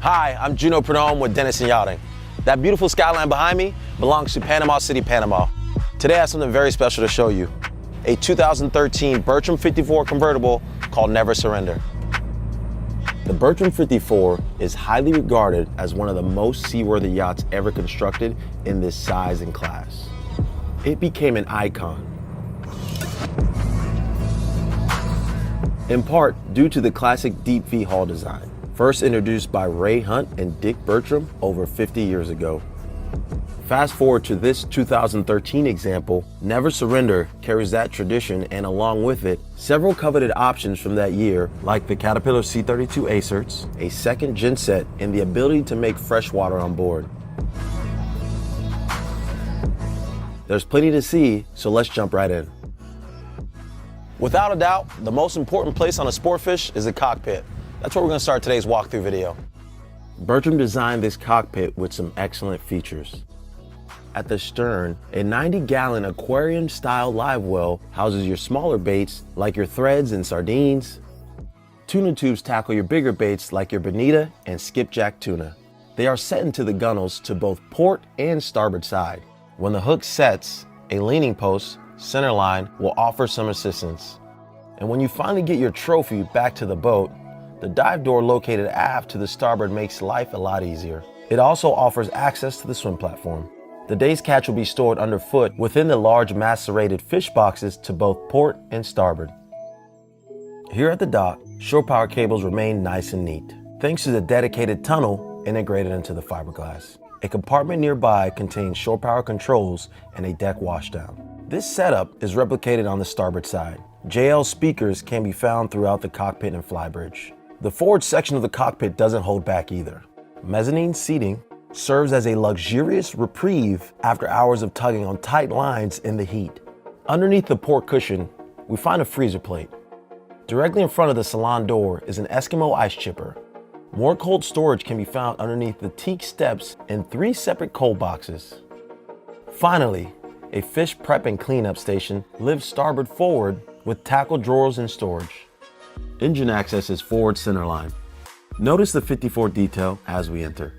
Hi, I'm Juno Pernome with Dennison Yachting. That beautiful skyline behind me belongs to Panama City, Panama. Today I have something very special to show you. A 2013 Bertram 54 convertible called Never Surrender. The Bertram 54 is highly regarded as one of the most seaworthy yachts ever constructed in this size and class. It became an icon, in part due to the classic deep V hull design, first introduced by Ray Hunt and Dick Bertram over 50 years ago. Fast forward to this 2013 example, Never Surrender carries that tradition, and along with it, several coveted options from that year, like the Caterpillar C32 Acerts, a second genset, and the ability to make fresh water on board. There's plenty to see, so let's jump right in. Without a doubt, the most important place on a sport fish is the cockpit. That's where we're going to start today's walkthrough video. Bertram designed this cockpit with some excellent features. At the stern, a 90-gallon aquarium-style live well houses your smaller baits like your threads and sardines. Tuna tubes tackle your bigger baits like your bonita and skipjack tuna. They are set into the gunnels to both port and starboard side. When the hook sets, a leaning post, center line, will offer some assistance. And when you finally get your trophy back to the boat, the dive door located aft to the starboard makes life a lot easier. It also offers access to the swim platform. The day's catch will be stored underfoot within the large macerated fish boxes to both port and starboard. Here at the dock, shore power cables remain nice and neat, thanks to the dedicated tunnel integrated into the fiberglass. A compartment nearby contains shore power controls and a deck washdown. This setup is replicated on the starboard side. JL speakers can be found throughout the cockpit and flybridge. The forward section of the cockpit doesn't hold back either. Mezzanine seating serves as a luxurious reprieve after hours of tugging on tight lines in the heat. Underneath the port cushion, we find a freezer plate. Directly in front of the salon door is an Eskimo ice chipper. More cold storage can be found underneath the teak steps in 3 separate cold boxes. Finally, a fish prep and cleanup station lives starboard forward with tackle drawers and storage. Engine access is forward centerline. Notice the 54 detail as we enter.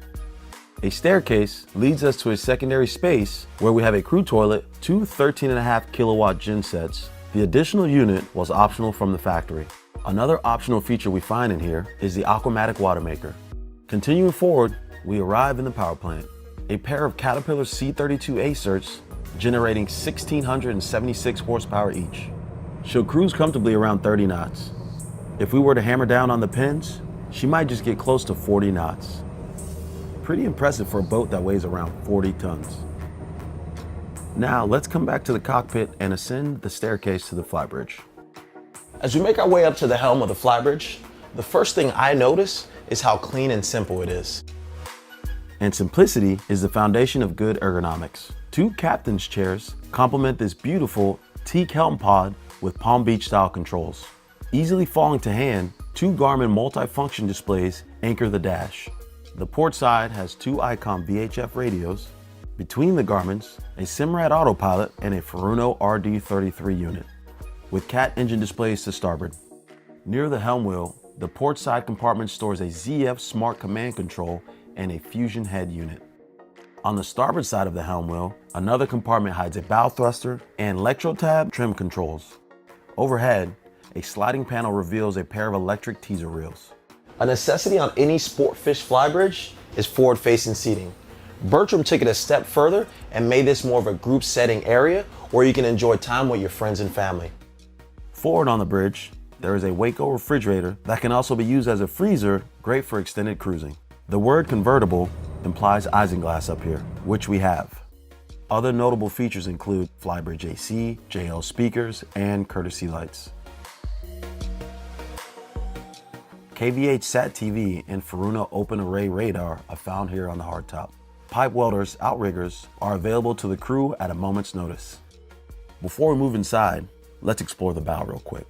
A staircase leads us to a secondary space where we have a crew toilet, 2 13.5 kilowatt gensets. The additional unit was optional from the factory. Another optional feature we find in here is the Aquamatic water maker. Continuing forward, we arrive in the power plant. A pair of Caterpillar C32 Acerts generating 1,676 horsepower each. She'll cruise comfortably around 30 knots. If we were to hammer down on the pins, she might just get close to 40 knots. Pretty impressive for a boat that weighs around 40 tons. Now let's come back to the cockpit and ascend the staircase to the flybridge. As we make our way up to the helm of the flybridge, the first thing I notice is how clean and simple it is. And simplicity is the foundation of good ergonomics. 2 captain's chairs complement this beautiful teak helm pod with Palm Beach style controls. Easily falling to hand, 2 Garmin multi-function displays anchor the dash. The port side has 2 Icom VHF radios. Between the Garmins, a Simrad autopilot and a Furuno RD33 unit, with CAT engine displays to starboard. Near the helm wheel, the port side compartment stores a ZF Smart Command Control and a Fusion head unit. On the starboard side of the helm wheel, another compartment hides a bow thruster and electro-tab trim controls. Overhead, a sliding panel reveals a pair of electric teaser reels. A necessity on any sport fish flybridge is forward-facing seating. Bertram took it a step further and made this more of a group setting area where you can enjoy time with your friends and family. Forward on the bridge, there is a Waco refrigerator that can also be used as a freezer, great for extended cruising. The word convertible implies isinglass up here, which we have. Other notable features include flybridge AC, JL speakers, and courtesy lights. KVH Sat TV and Furuno Open Array radar are found here on the hardtop. Pipe welders, outriggers are available to the crew at a moment's notice. Before we move inside, let's explore the bow real quick.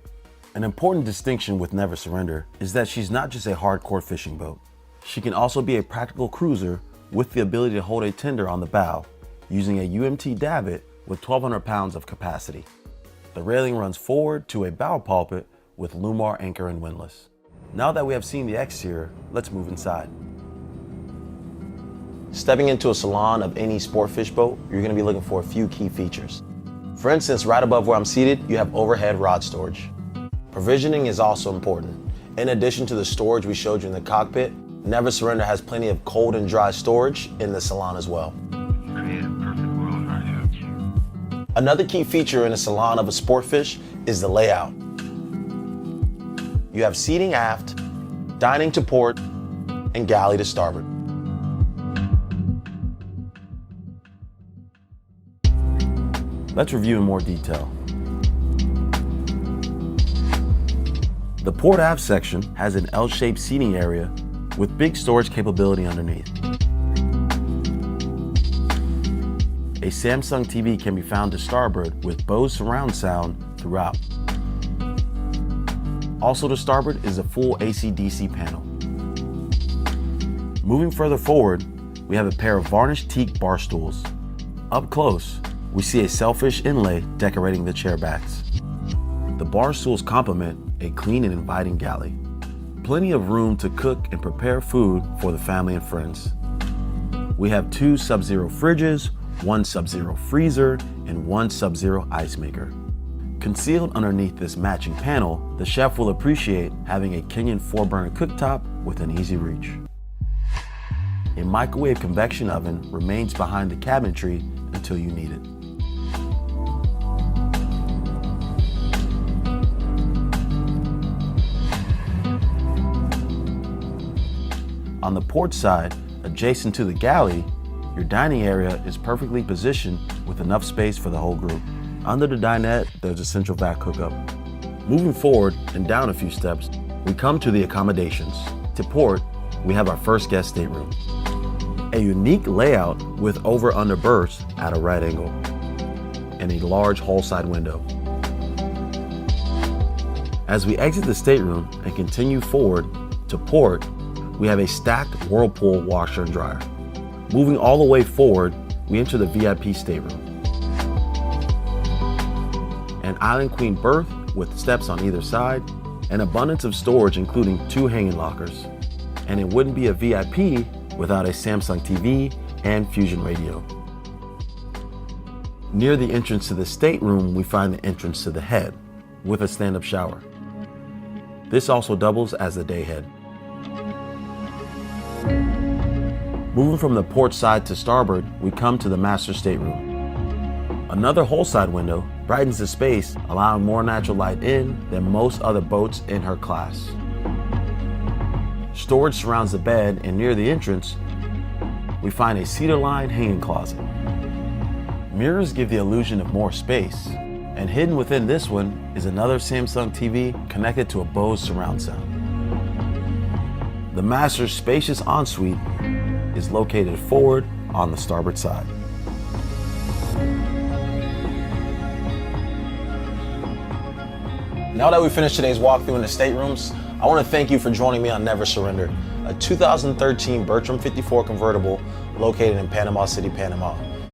An important distinction with Never Surrender is that she's not just a hardcore fishing boat. She can also be a practical cruiser with the ability to hold a tender on the bow using a UMT davit with 1,200 pounds of capacity. The railing runs forward to a bow pulpit with Lumar anchor and windlass. Now that we have seen the exterior, let's move inside. Stepping into a salon of any sport fish boat, you're going to be looking for a few key features. For instance, right above where I'm seated, you have overhead rod storage. Provisioning is also important. In addition to the storage we showed you in the cockpit, Never Surrender has plenty of cold and dry storage in the salon as well. Another key feature in a salon of a sport fish is the layout. You have seating aft, dining to port, and galley to starboard. Let's review in more detail. The port aft section has an L-shaped seating area with big storage capability underneath. A Samsung TV can be found to starboard with Bose surround sound throughout. Also to starboard is a full AC/DC panel. Moving further forward, we have a pair of varnished teak bar stools. Up close, we see a sailfish inlay decorating the chair backs. The bar stools complement a clean and inviting galley. Plenty of room to cook and prepare food for the family and friends. We have 2 Sub-Zero fridges, 1 Sub-Zero freezer, and 1 Sub-Zero ice maker. Concealed underneath this matching panel, the chef will appreciate having a Kenyan 4-burner cooktop with an easy reach. A microwave convection oven remains behind the cabinetry until you need it. On the port side, adjacent to the galley, your dining area is perfectly positioned with enough space for the whole group. Under the dinette, there's a central vac hookup. Moving forward and down a few steps, we come to the accommodations. To port, we have our first guest stateroom. A unique layout with over-under berths at a right angle, and a large hull-side window. As we exit the stateroom and continue forward to port, we have a stacked Whirlpool washer and dryer. Moving all the way forward, we enter the VIP stateroom. An Island Queen berth with steps on either side, an abundance of storage including 2 hanging lockers. And it wouldn't be a VIP without a Samsung TV and Fusion radio. Near the entrance to the stateroom, we find the entrance to the head with a stand-up shower. This also doubles as the day head. Moving from the port side to starboard, we come to the master stateroom. Another hull-side window brightens the space, allowing more natural light in than most other boats in her class. Storage surrounds the bed, and near the entrance, we find a cedar-lined hanging closet. Mirrors give the illusion of more space, and hidden within this one is another Samsung TV connected to a Bose surround sound. The master's spacious ensuite is located forward on the starboard side. Now that we've finished today's walkthrough in the staterooms, I want to thank you for joining me on Never Surrender, a 2013 Bertram 54 convertible located in Panama City, Panama.